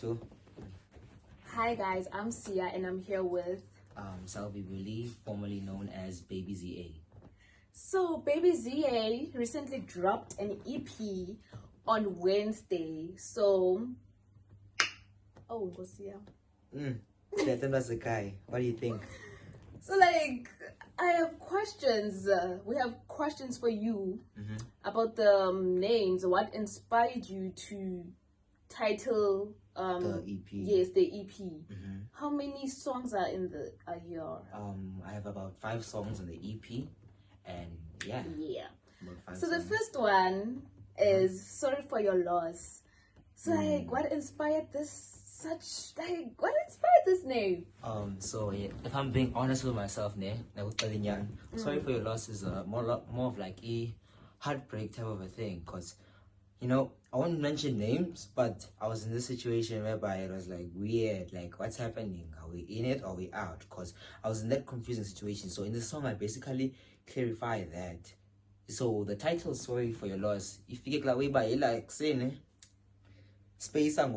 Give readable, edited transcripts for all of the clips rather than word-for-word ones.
too. Hi guys, I'm Sia and I'm here with Salvi Willie, formerly known as Baby ZA. So Baby ZA recently dropped an EP on Wednesday. So go Sia. What do you think? So like I have questions. We have questions for you about the names. What inspired you to title The EP. Yes, the EP. How many songs are in the here? I have about 5 songs on the EP, and yeah. About 5 So the songs. first one is Sorry for Your Loss. So like, what inspired this? What inspired this name? So yeah, if I'm being honest with myself, Sorry for Your Loss is more of like a heartbreak type of a thing, cause I won't mention names, but I was in this situation whereby it was like weird, like what's happening? Are we in it or are we out? Because I was in that confusing situation. So in the song, I basically clarify that. So the title, Sorry for Your Loss, if you get like saying space and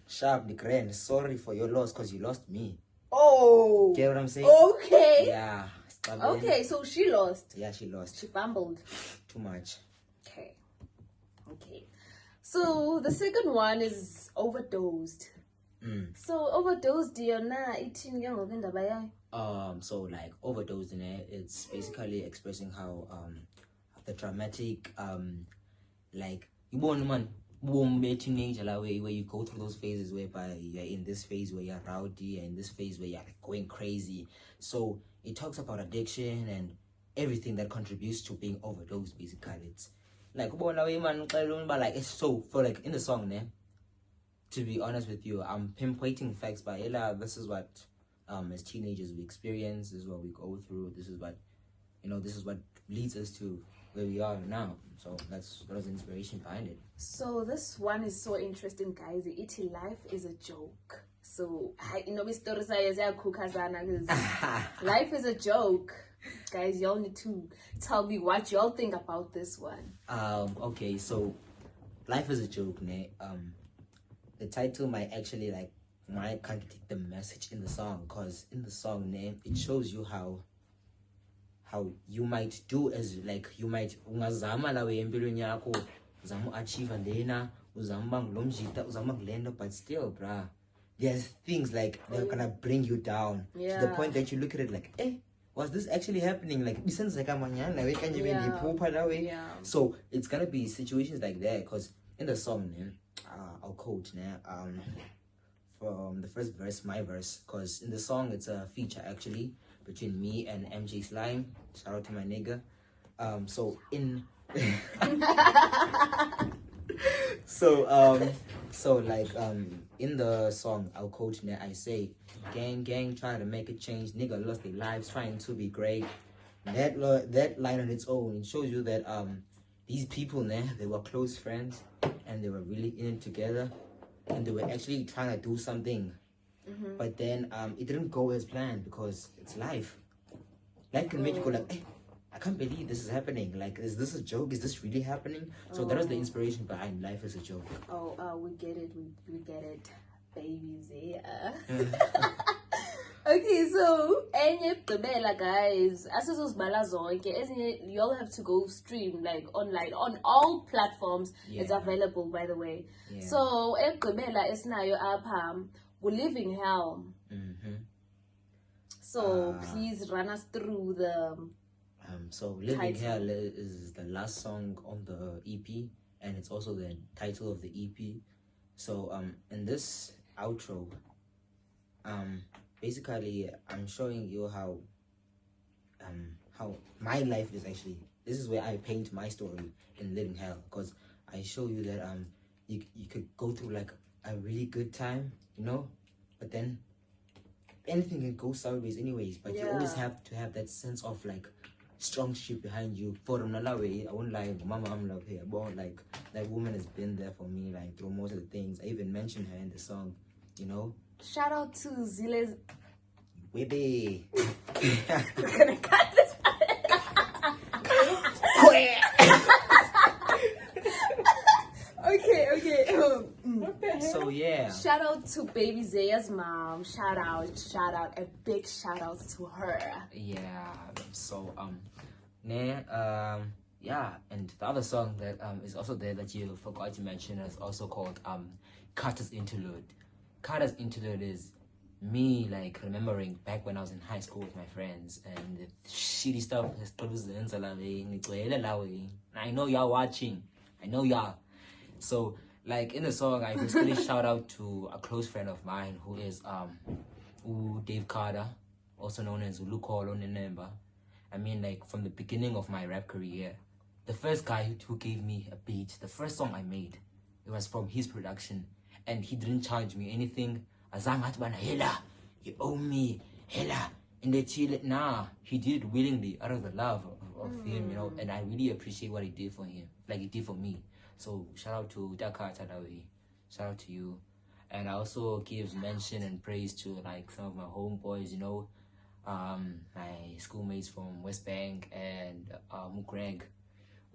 sharp the grand, sorry for your loss because you lost me. Oh. Get what I'm saying? Okay. Yeah. Okay, so she lost. Yeah, she lost. She fumbled. Too much. Okay. So the second one is Overdosed. So Overdosed, so like Overdosed in it, it's basically expressing how the dramatic like you born man teenager where you go through those phases whereby you're in this phase where you're rowdy and in this phase where you're going crazy. So it talks about addiction and everything that contributes to being overdosed. Basically, it's like it's so for like in the song, to be honest with you, I'm pinpointing facts by this is what as teenagers we experience, this is what we go through, this is what this is what leads us to where we are now. So that was the inspiration behind it. So this one is so interesting, guys. It's life is a joke. So life is a joke. Guys, y'all need to tell me what y'all think about this one. Okay, so life is a joke, the title might actually might contradict the message in the song, because in the song it shows you how you might do as you might ungazama la we empilweni yakho uzama achieve lena uzama ngilomjita uzama kulenda, but still bruh, there's things like they're gonna bring you down to the point that you look at it like, was this actually happening? So it's gonna be situations like that, because in the song I'll quote from the first verse, my verse, because in the song it's a feature actually between me and MJ Slime. Shout out to my nigga. So in in the song I'll quote I say, gang try to make a change, nigga lost their lives trying to be great. That line on its own, it shows you that these people they were close friends and they were really in it together and they were actually trying to do something. But then it didn't go as planned, because it's life. Life can make you go like, I can't believe this is happening. Like, is this a joke? Is this really happening? So that was the inspiration behind Life is a Joke. We get it. We get it. Babies, yeah. Okay, so enye gqibela guys, asizozibala zonke, you all have to go stream online on all platforms. It's available, by the way. So egqibela esinayo apha Living Hell. So please run us through the so Living Hell is the last song on the EP, and it's also the title of the EP. So in this outro, basically I'm showing you how my life is actually. This is where I paint my story in Living Hell, because I show you that you could go through like a really good time, but then anything can go sideways anyways, but you always have to have that sense of like strong shit behind you. For I won't lie, mama I'm love here, but like that woman has been there for me like through most of the things. I even mentioned her in the song, Shout out to Zile's Baby. We're gonna cut this okay. So yeah. Shout out to baby Zaya's mom. Shout out, a big shout out to her. Yeah. So yeah, and the other song that is also there that you forgot to mention is also called Carter's Interlude. Carter's Interlude is me like remembering back when I was in high school with my friends and the shitty stuff. I know y'all watching. I know y'all. So like in the song, I basically shout out to a close friend of mine who is Dave Carter, also known as Ulukolo Nenemba. I mean, like from the beginning of my rap career, the first guy who gave me a beat, the first song I made, it was from his production, and he didn't charge me anything. Hela, you owe me, hela. And they chill. Nah, he did it willingly out of the love of him, you know. And I really appreciate what he did for him, like he did for me. So shout out to Dakar Tadawi, shout out to you. And I also give mention and praise to like some of my homeboys, you know, my schoolmates from West Bank and Greg.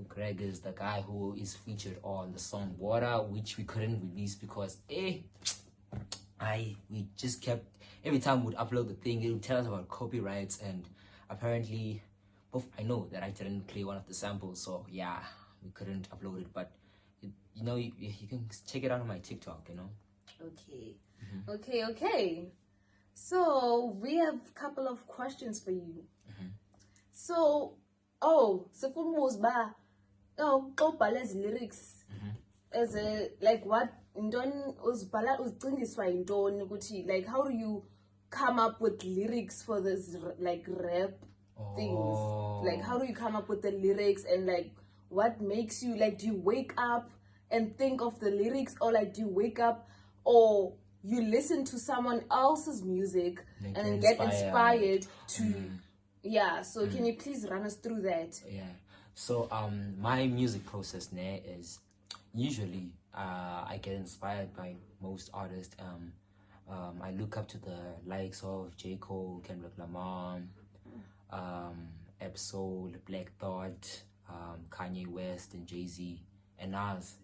Greg is the guy who is featured on the song Water, which we couldn't release because we just kept, every time we'd upload the thing, it would tell us about copyrights, and apparently I know that I didn't clear one of the samples, so yeah, we couldn't upload it. But you know, you can check it out on my TikTok, you know. Okay. So we have a couple of questions for you. So Kobala's lyrics as a like what like how do you come up with lyrics for this like rap things? Like how do you come up with the lyrics, and like what makes you, like, do you wake up and think of the lyrics, or like do you wake up or you listen to someone else's music and then get inspired to so can you please run us through that? So my music process is usually I get inspired by most artists. I look up to the likes of J. Cole, Kendrick Lamar, Absol, Black Thought, Kanye West, and Jay-Z, and Nas.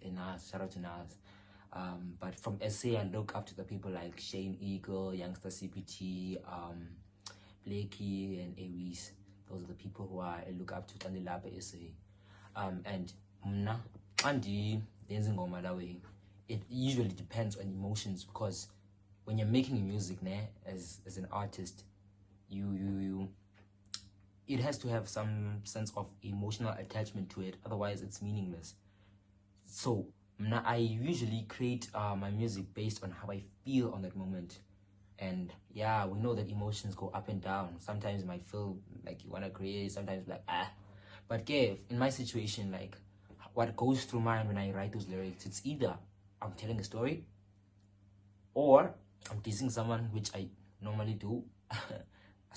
Shout out to Nas. But from SA, I look up to the people like Shane Eagle, Youngster CPT, Blakey, and Aries. Those are the people who I look up to. Tandilapa SA. And it usually depends on emotions, because when you're making music as an artist, you it has to have some sense of emotional attachment to it, otherwise it's meaningless. So I usually create my music based on how I feel on that moment. And yeah, we know that emotions go up and down. Sometimes you might feel like you want to create, sometimes like but in my situation, like what goes through my mind when I write those lyrics, it's either I'm telling a story or I'm teasing someone, which I normally do.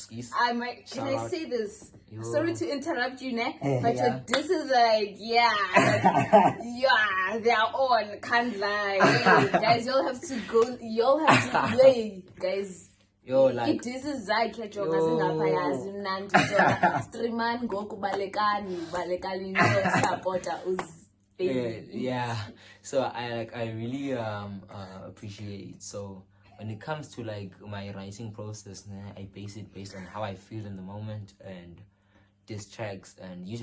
Can I say this? Sorry to interrupt you, but this is like, they're on, can't lie. Hey, guys, y'all have to play, guys. Like this is Zaki streaman goku balekani supporter so I really appreciate it. So when it comes to like my writing process, I base it based on how I feel in the moment and diss tracks, and usually